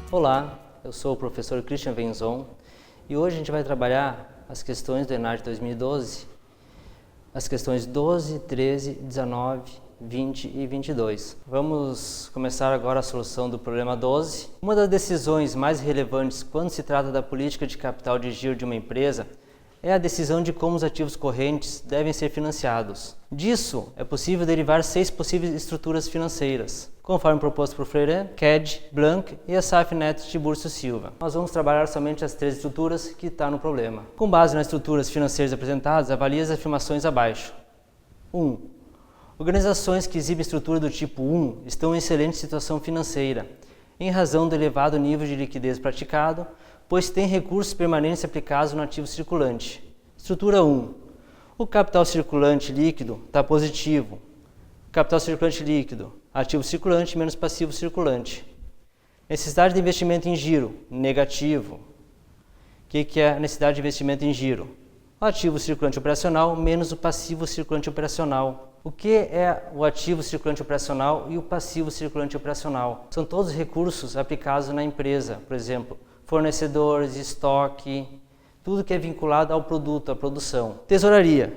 Olá, eu sou o professor Christian Venzon e hoje a gente vai trabalhar as questões do ENAD 2012, as questões 12, 13, 19, 20 e 22. Vamos começar agora a solução do problema 12. Uma das decisões mais relevantes quando se trata da política de capital de giro de uma empresa é a decisão de como os ativos correntes devem ser financiados. Disso é possível derivar 6 possíveis estruturas financeiras, conforme proposto por Freire, Ked, Blanc e Assaf Neto Tiburcio Silva. Nós vamos trabalhar somente as 3 estruturas que estão no problema. Com base nas estruturas financeiras apresentadas, avalie as afirmações abaixo. 1. Organizações que exibem estrutura do tipo 1 estão em excelente situação financeira, em razão do elevado nível de liquidez praticado, pois tem recursos permanentes aplicados no ativo circulante. Estrutura 1. O capital circulante líquido está positivo. Capital circulante líquido, ativo circulante menos passivo circulante. Necessidade de investimento em giro, negativo. O que é a necessidade de investimento em giro? O ativo circulante operacional menos o passivo circulante operacional. O que é o ativo circulante operacional e o passivo circulante operacional? São todos recursos aplicados na empresa, por exemplo, fornecedores, estoque, tudo que é vinculado ao produto, à produção. Tesouraria,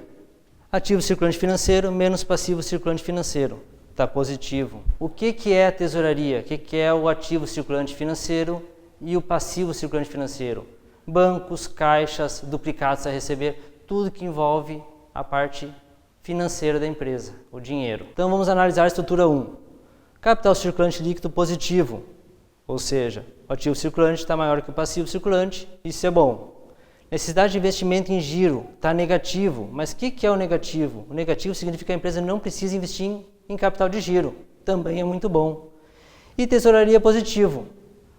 ativo circulante financeiro menos passivo circulante financeiro, está positivo. O que é a tesouraria? O que é o ativo circulante financeiro e o passivo circulante financeiro? Bancos, caixas, duplicados a receber, tudo que envolve a parte financeira da empresa, o dinheiro. Então vamos analisar a estrutura 1. Capital circulante líquido positivo, ou seja, o ativo circulante está maior que o passivo circulante, isso é bom. Necessidade de investimento em giro está negativo, mas o que é o negativo? O negativo significa que a empresa não precisa investir em capital de giro, também é muito bom. E tesouraria positivo,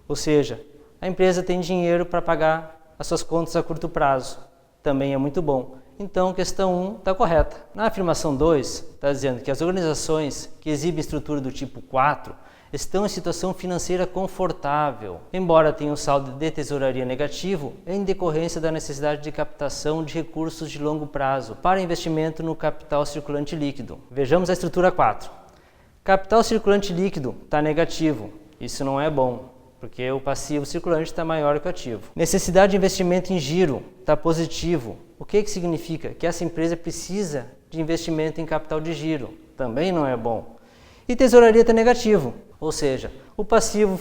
ou seja, a empresa tem dinheiro para pagar as suas contas a curto prazo, também é muito bom. Então, questão 1 está correta. Na afirmação 2, está dizendo que as organizações que exibem estrutura do tipo 4 estão em situação financeira confortável, embora tenham saldo de tesouraria negativo em decorrência da necessidade de captação de recursos de longo prazo para investimento no capital circulante líquido. Vejamos a estrutura 4. Capital circulante líquido está negativo, isso não é bom, porque o passivo circulante está maior que o ativo. Necessidade de investimento em giro está positivo. O que significa? Que essa empresa precisa de investimento em capital de giro, também não é bom. E tesouraria está negativo. Ou seja, o passivo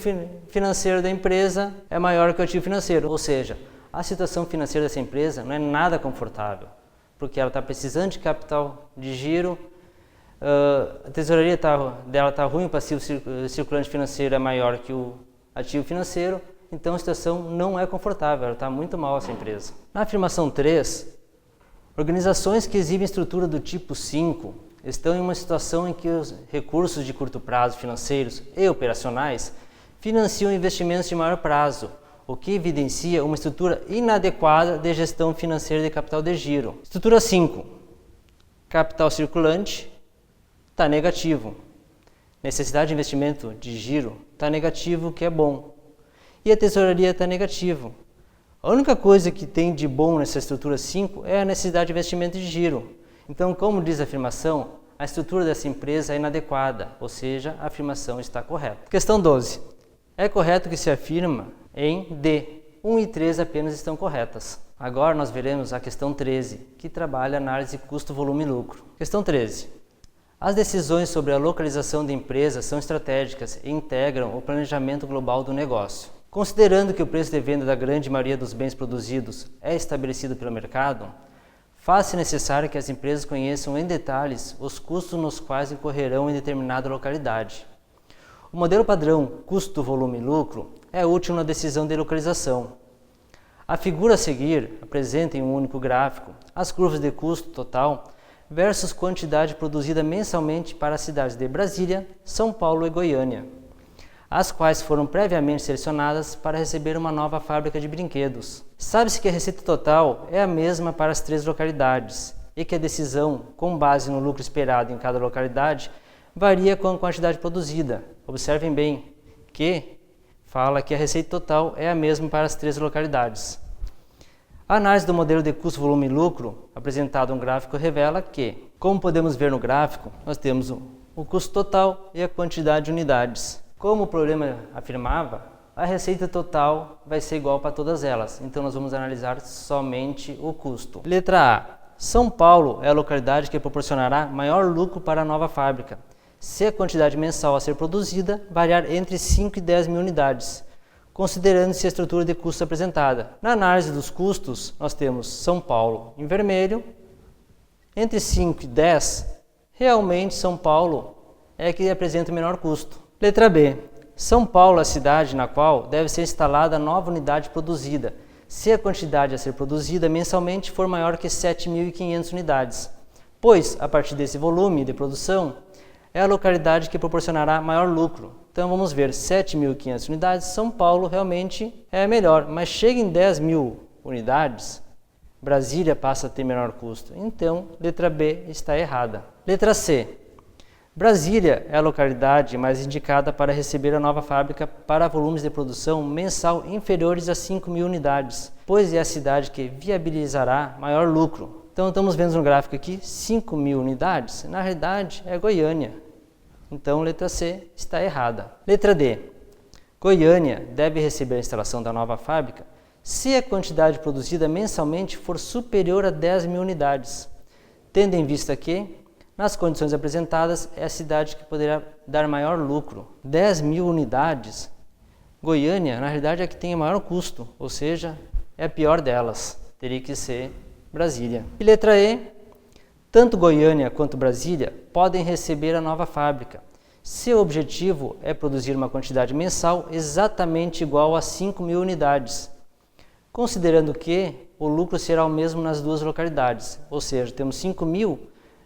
financeiro da empresa é maior que o ativo financeiro. Ou seja, a situação financeira dessa empresa não é nada confortável, porque ela está precisando de capital de giro, a tesouraria dela está ruim, o passivo circulante financeiro é maior que o ativo financeiro, então a situação não é confortável, ela está muito mal essa empresa. Na afirmação 3, organizações que exibem estrutura do tipo 5 estão em uma situação em que os recursos de curto prazo financeiros e operacionais financiam investimentos de maior prazo, o que evidencia uma estrutura inadequada de gestão financeira de capital de giro. Estrutura 5. Capital circulante está negativo. Necessidade de investimento de giro está negativo, o que é bom. E a tesouraria está negativo. A única coisa que tem de bom nessa estrutura 5 é a necessidade de investimento de giro. Então, como diz a afirmação, a estrutura dessa empresa é inadequada, ou seja, a afirmação está correta. Questão 12. É correto que se afirma em D. 1 e 3 apenas estão corretas. Agora nós veremos a questão 13, que trabalha a análise custo-volume-lucro. Questão 13. As decisões sobre a localização da empresa são estratégicas e integram o planejamento global do negócio. Considerando que o preço de venda da grande maioria dos bens produzidos é estabelecido pelo mercado, faz-se necessário que as empresas conheçam em detalhes os custos nos quais incorrerão em determinada localidade. O modelo padrão custo-volume-lucro é útil na decisão de localização. A figura a seguir apresenta em um único gráfico as curvas de custo total versus quantidade produzida mensalmente para as cidades de Brasília, São Paulo e Goiânia, as quais foram previamente selecionadas para receber uma nova fábrica de brinquedos. Sabe-se que a receita total é a mesma para as 3 localidades e que a decisão, com base no lucro esperado em cada localidade, varia com a quantidade produzida. Observem bem que fala que a receita total é a mesma para as 3 localidades. A análise do modelo de custo, volume e lucro, apresentado no gráfico, revela que, como podemos ver no gráfico, nós temos o custo total e a quantidade de unidades. Como o problema afirmava, a receita total vai ser igual para todas elas. Então nós vamos analisar somente o custo. Letra A. São Paulo é a localidade que proporcionará maior lucro para a nova fábrica, se a quantidade mensal a ser produzida variar entre 5 e 10 mil unidades, considerando-se a estrutura de custos apresentada. Na análise dos custos, nós temos São Paulo em vermelho, entre 5 e 10, realmente São Paulo é que apresenta o menor custo. Letra B. São Paulo é a cidade na qual deve ser instalada a nova unidade produzida, se a quantidade a ser produzida mensalmente for maior que 7.500 unidades, pois, a partir desse volume de produção, é a localidade que proporcionará maior lucro. Então vamos ver, 7.500 unidades, São Paulo realmente é melhor, mas chega em 10.000 unidades, Brasília passa a ter menor custo. Então, letra B está errada. Letra C. Brasília é a localidade mais indicada para receber a nova fábrica para volumes de produção mensal inferiores a 5.000 unidades, pois é a cidade que viabilizará maior lucro. Então estamos vendo no gráfico aqui 5.000 unidades, na realidade é Goiânia. Então letra C está errada. Letra D. Goiânia deve receber a instalação da nova fábrica se a quantidade produzida mensalmente for superior a 10.000 unidades, tendo em vista que, nas condições apresentadas, é a cidade que poderá dar maior lucro. 10.000 unidades, Goiânia, na realidade, é a que tem o maior custo, ou seja, é a pior delas. Teria que ser Brasília. E letra E, tanto Goiânia quanto Brasília podem receber a nova fábrica. Seu objetivo é produzir uma quantidade mensal exatamente igual a 5.000 unidades, considerando que o lucro será o mesmo nas duas localidades, ou seja, temos 5.000.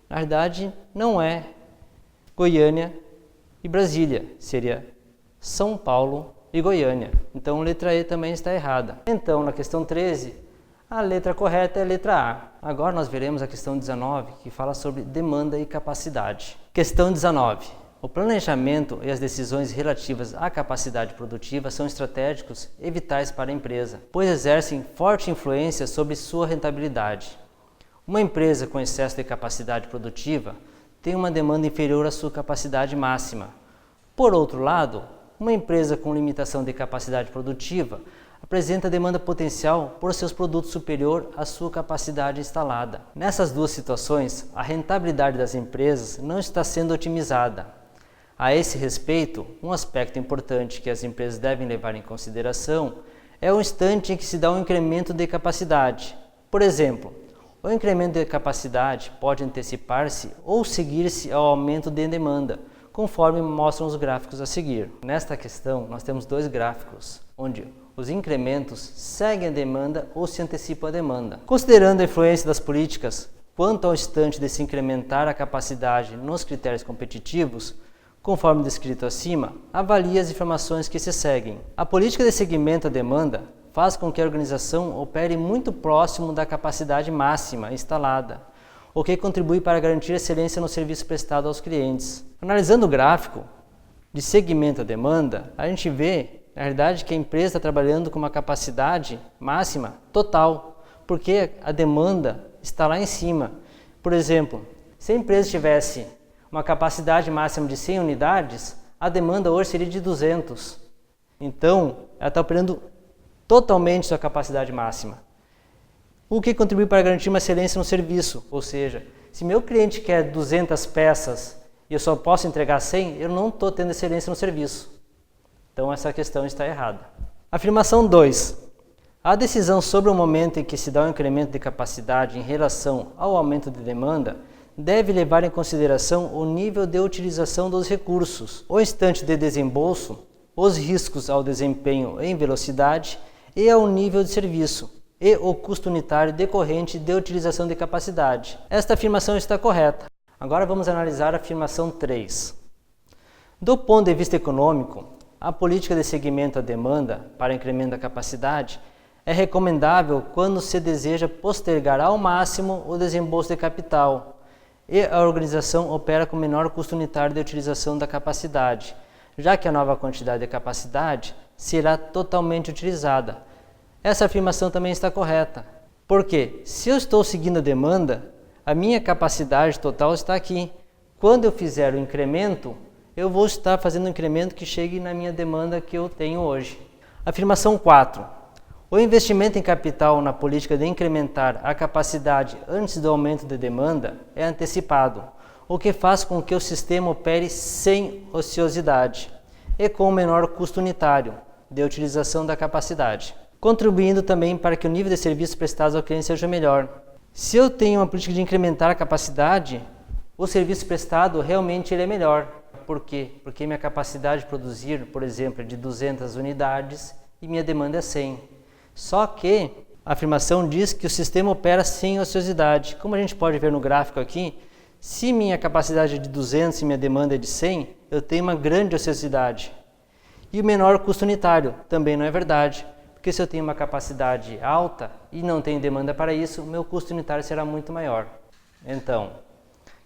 Na verdade, não é Goiânia e Brasília, seria São Paulo e Goiânia. Então, letra E também está errada. Então, na questão 13, a letra correta é a letra A. Agora nós veremos a questão 19, que fala sobre demanda e capacidade. Questão 19. O planejamento e as decisões relativas à capacidade produtiva são estratégicos e vitais para a empresa, pois exercem forte influência sobre sua rentabilidade. Uma empresa com excesso de capacidade produtiva tem uma demanda inferior à sua capacidade máxima. Por outro lado, uma empresa com limitação de capacidade produtiva apresenta demanda potencial por seus produtos superior à sua capacidade instalada. Nessas duas situações, a rentabilidade das empresas não está sendo otimizada. A esse respeito, um aspecto importante que as empresas devem levar em consideração é o instante em que se dá um incremento de capacidade. Por exemplo, o incremento de capacidade pode antecipar-se ou seguir-se ao aumento de demanda, conforme mostram os gráficos a seguir. Nesta questão, nós temos dois gráficos, onde os incrementos seguem a demanda ou se antecipam a demanda. Considerando a influência das políticas quanto ao instante de se incrementar a capacidade nos critérios competitivos, conforme descrito acima, avalie as informações que se seguem. A política de segmento à demanda faz com que a organização opere muito próximo da capacidade máxima instalada, o que contribui para garantir excelência no serviço prestado aos clientes. Analisando o gráfico de segmento à demanda, a gente vê, na realidade, que a empresa está trabalhando com uma capacidade máxima total, porque a demanda está lá em cima. Por exemplo, se a empresa tivesse uma capacidade máxima de 100 unidades, a demanda hoje seria de 200. Então, ela está operando totalmente sua capacidade máxima, o que contribui para garantir uma excelência no serviço, ou seja, se meu cliente quer 200 peças e eu só posso entregar 100, eu não estou tendo excelência no serviço. Então essa questão está errada. Afirmação 2. A decisão sobre o momento em que se dá o incremento de capacidade em relação ao aumento de demanda deve levar em consideração o nível de utilização dos recursos, o instante de desembolso, os riscos ao desempenho em velocidade e ao nível de serviço, e o custo unitário decorrente de utilização de capacidade. Esta afirmação está correta. Agora vamos analisar a afirmação 3. Do ponto de vista econômico, a política de segmento à demanda para incremento da capacidade é recomendável quando se deseja postergar ao máximo o desembolso de capital e a organização opera com menor custo unitário de utilização da capacidade, já que a nova quantidade de capacidade será totalmente utilizada. Essa afirmação também está correta, porque se eu estou seguindo a demanda, a minha capacidade total está aqui. Quando eu fizer o incremento, eu vou estar fazendo um incremento que chegue na minha demanda que eu tenho hoje. Afirmação 4. O investimento em capital na política de incrementar a capacidade antes do aumento de demanda é antecipado, o que faz com que o sistema opere sem ociosidade e com menor custo unitário de utilização da capacidade, contribuindo também para que o nível de serviços prestados ao cliente seja melhor. Se eu tenho uma política de incrementar a capacidade, o serviço prestado realmente ele é melhor. Por quê? Porque minha capacidade de produzir, por exemplo, é de 200 unidades e minha demanda é 100. Só que a afirmação diz que o sistema opera sem ociosidade. Como a gente pode ver no gráfico aqui, se minha capacidade é de 200 e minha demanda é de 100, eu tenho uma grande ociosidade. E o menor custo unitário também não é verdade, porque se eu tenho uma capacidade alta e não tenho demanda para isso, o meu custo unitário será muito maior. Então,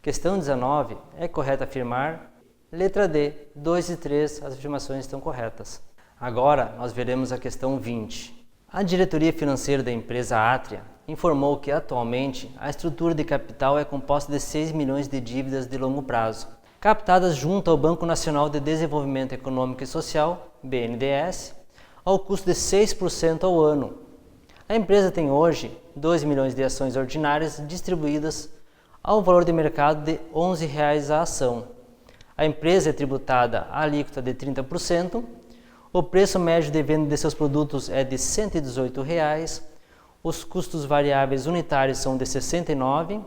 questão 19, é correto afirmar? Letra D, 2 e 3, as afirmações estão corretas. Agora, nós veremos a questão 20. A diretoria financeira da empresa Atria informou que atualmente a estrutura de capital é composta de 6 milhões de dívidas de longo prazo, captadas junto ao Banco Nacional de Desenvolvimento Econômico e Social, BNDES, ao custo de 6% ao ano. A empresa tem hoje 2 milhões de ações ordinárias distribuídas ao valor de mercado de R$ 11,00 a ação. A empresa é tributada à alíquota de 30%, o preço médio de venda de seus produtos é de R$ 118,00, os custos variáveis unitários são de R$ 69,00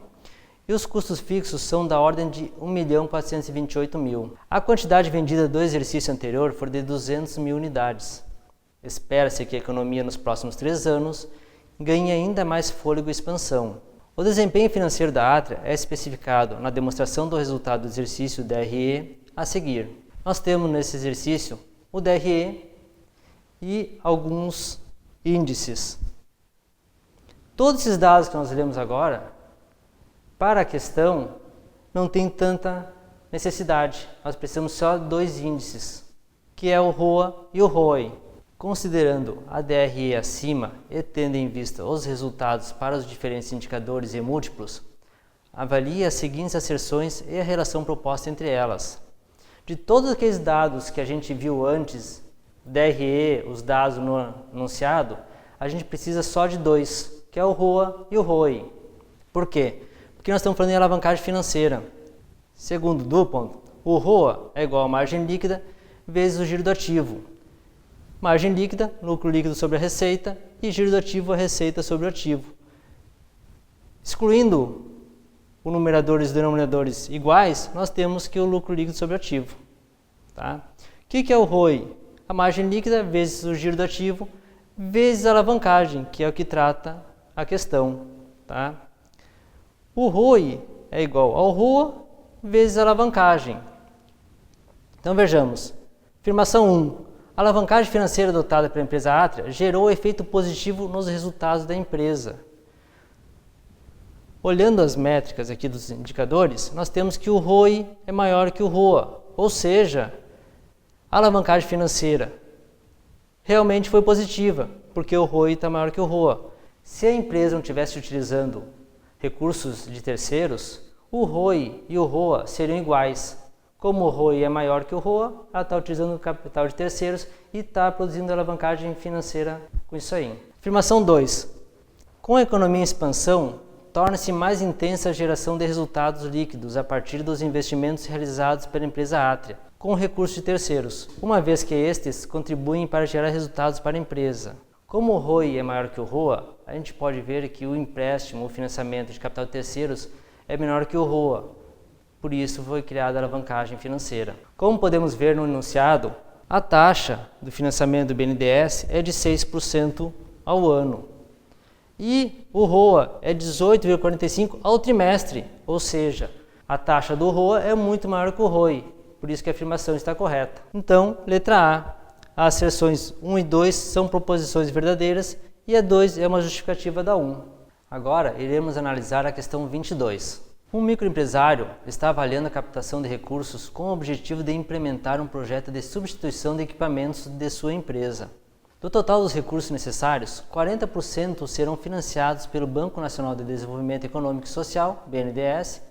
e os custos fixos são da ordem de R$ 1.428.000. A quantidade vendida do exercício anterior foi de 200.000 unidades. Espera-se que a economia nos próximos 3 anos ganhe ainda mais fôlego e expansão. O desempenho financeiro da Atria é especificado na demonstração do resultado do exercício DRE a seguir. Nós temos nesse exercício o DRE e alguns índices. Todos esses dados que nós lemos agora, para a questão, não tem tanta necessidade. Nós precisamos só de 2 índices, que é o ROA e o ROI. Considerando a DRE acima e tendo em vista os resultados para os diferentes indicadores e múltiplos, avalie as seguintes asserções e a relação proposta entre elas. De todos aqueles dados que a gente viu antes, DRE, os dados no enunciado, a gente precisa só de 2, que é o ROA e o ROI. Por quê? Porque nós estamos falando em alavancagem financeira. Segundo Dupont, o ROA é igual a margem líquida vezes o giro do ativo. Margem líquida, lucro líquido sobre a receita, e giro do ativo, a receita sobre o ativo. Excluindo o numerador e os denominadores iguais, nós temos que o lucro líquido sobre o ativo. Tá? O que é o ROI? A margem líquida vezes o giro do ativo, vezes a alavancagem, que é o que trata a questão. Tá? O ROI é igual ao ROA vezes a alavancagem. Então vejamos. Afirmação 1. A alavancagem financeira adotada pela empresa Atria gerou efeito positivo nos resultados da empresa. Olhando as métricas aqui dos indicadores, nós temos que o ROI é maior que o ROA, ou seja, a alavancagem financeira realmente foi positiva, porque o ROI está maior que o ROA. Se a empresa não estivesse utilizando recursos de terceiros, o ROI e o ROA seriam iguais. Como o ROI é maior que o ROA, ela está utilizando o capital de terceiros e está produzindo alavancagem financeira com isso aí. Afirmação 2. Com a economia em expansão, torna-se mais intensa a geração de resultados líquidos a partir dos investimentos realizados pela empresa Atria, com recursos de terceiros, uma vez que estes contribuem para gerar resultados para a empresa. Como o ROI é maior que o ROA, a gente pode ver que o empréstimo ou financiamento de capital de terceiros é menor que o ROA. Por isso foi criada a alavancagem financeira. Como podemos ver no enunciado, a taxa do financiamento do BNDES é de 6% ao ano. E o ROA é 18,45% ao trimestre, ou seja, a taxa do ROA é muito maior que o ROI, por isso que a afirmação está correta. Então, letra A, as asserções 1 e 2 são proposições verdadeiras e a 2 é uma justificativa da 1. Agora, iremos analisar a questão 22. Um microempresário está avaliando a captação de recursos com o objetivo de implementar um projeto de substituição de equipamentos de sua empresa. Do total dos recursos necessários, 40% serão financiados pelo Banco Nacional de Desenvolvimento Econômico e Social, BNDES,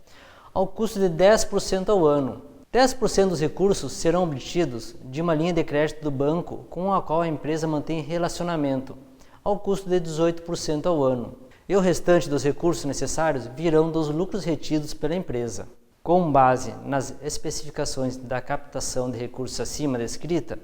ao custo de 10% ao ano. 10% dos recursos serão obtidos de uma linha de crédito do banco com a qual a empresa mantém relacionamento, ao custo de 18% ao ano. E o restante dos recursos necessários virão dos lucros retidos pela empresa. Com base nas especificações da captação de recursos acima descrita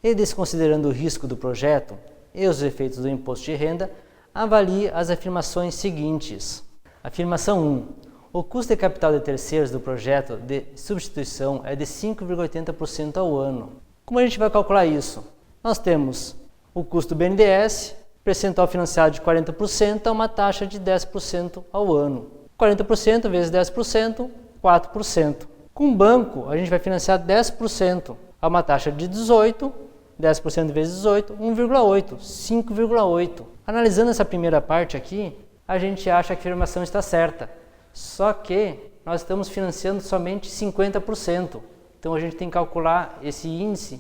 e desconsiderando o risco do projeto e os efeitos do imposto de renda, avalie as afirmações seguintes. Afirmação 1. O custo de capital de terceiros do projeto de substituição é de 5,80% ao ano. Como a gente vai calcular isso? Nós temos o custo do BNDES, percentual financiado de 40% a uma taxa de 10% ao ano. 40% vezes 10%, 4%. Com o banco, a gente vai financiar 10% a uma taxa de 18%, 10% vezes 18, 1,8, 5,8. Analisando essa primeira parte aqui, a gente acha que a afirmação está certa. Só que nós estamos financiando somente 50%. Então a gente tem que calcular esse índice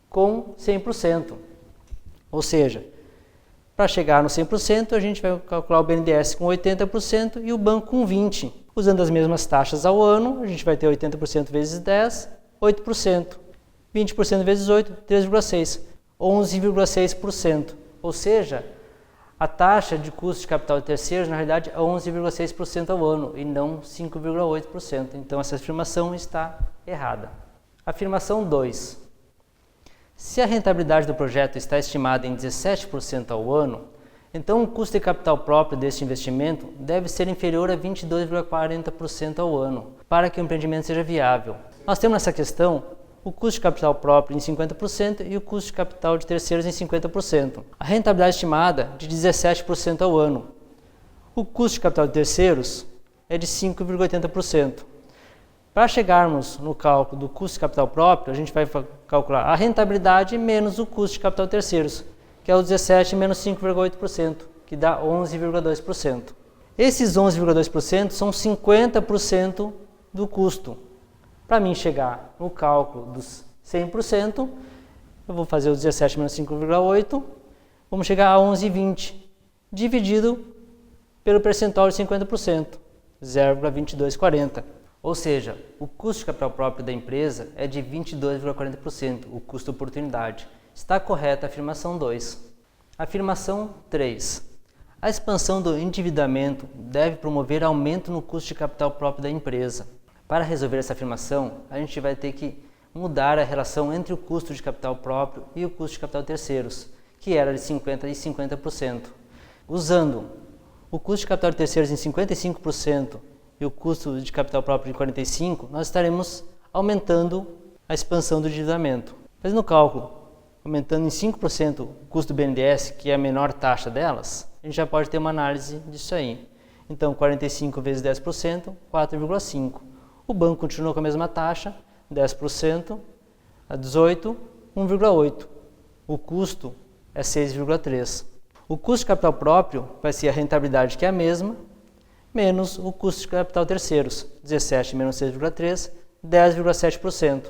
com 100%. Ou seja, para chegar no 100%, a gente vai calcular o BNDES com 80% e o banco com 20%. Usando as mesmas taxas ao ano, a gente vai ter 80% vezes 10, 8%. 20% vezes 8, 3,6%. 11,6%. Ou seja, a taxa de custo de capital de terceiros, na realidade, é 11,6% ao ano e não 5,8%. Então, essa afirmação está errada. Afirmação 2. Se a rentabilidade do projeto está estimada em 17% ao ano, então o custo de capital próprio deste investimento deve ser inferior a 22,40% ao ano, para que o empreendimento seja viável. Nós temos nessa questão o custo de capital próprio em 50% e o custo de capital de terceiros em 50%. A rentabilidade estimada de 17% ao ano. O custo de capital de terceiros é de 5,80%. Para chegarmos no cálculo do custo de capital próprio, a gente vai calcular a rentabilidade menos o custo de capital de terceiros, que é o 17 menos 5,8%, que dá 11,2%. Esses 11,2% são 50% do custo. Para mim chegar no cálculo dos 100%, eu vou fazer o 17 menos 5,8, vamos chegar a 11,20, dividido pelo percentual de 50%, 0,2240. Ou seja, o custo de capital próprio da empresa é de 22,40%, o custo oportunidade. Está correta a afirmação 2. Afirmação 3. A expansão do endividamento deve promover aumento no custo de capital próprio da empresa. Para resolver essa afirmação, a gente vai ter que mudar a relação entre o custo de capital próprio e o custo de capital de terceiros, que era de 50% e 50%. Usando o custo de capital de terceiros em 55% e o custo de capital próprio em 45%, nós estaremos aumentando a expansão do endividamento. Fazendo o cálculo, aumentando em 5% o custo do BNDES, que é a menor taxa delas, a gente já pode ter uma análise disso aí. Então, 45 vezes 10%, 4,5%. O banco continua com a mesma taxa, 10%, a 18, 1,8%. O custo é 6,3%. O custo de capital próprio vai ser a rentabilidade, que é a mesma, menos o custo de capital terceiros, 17 menos 6,3%, 10,7%.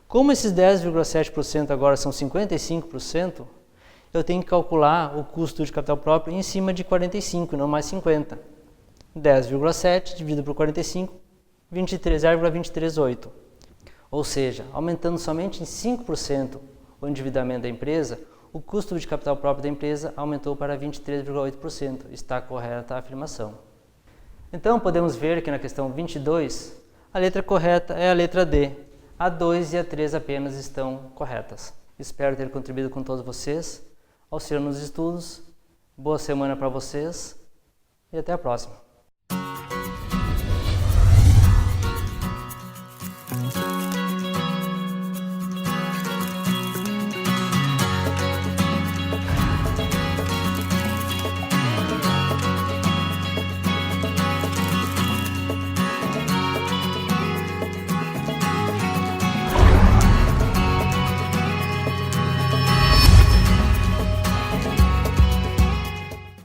Como esses 10,7% agora são 55%, eu tenho que calcular o custo de capital próprio em cima de 45, não mais 50. 10,7 dividido por 45, 0,238. Ou seja, aumentando somente em 5% o endividamento da empresa, o custo de capital próprio da empresa aumentou para 23,8%. Está correta a afirmação. Então, podemos ver que na questão 22, a letra correta é a letra D. A 2 e a 3 apenas estão corretas. Espero ter contribuído com todos vocês, auxiliando nos estudos. Boa semana para vocês e até a próxima.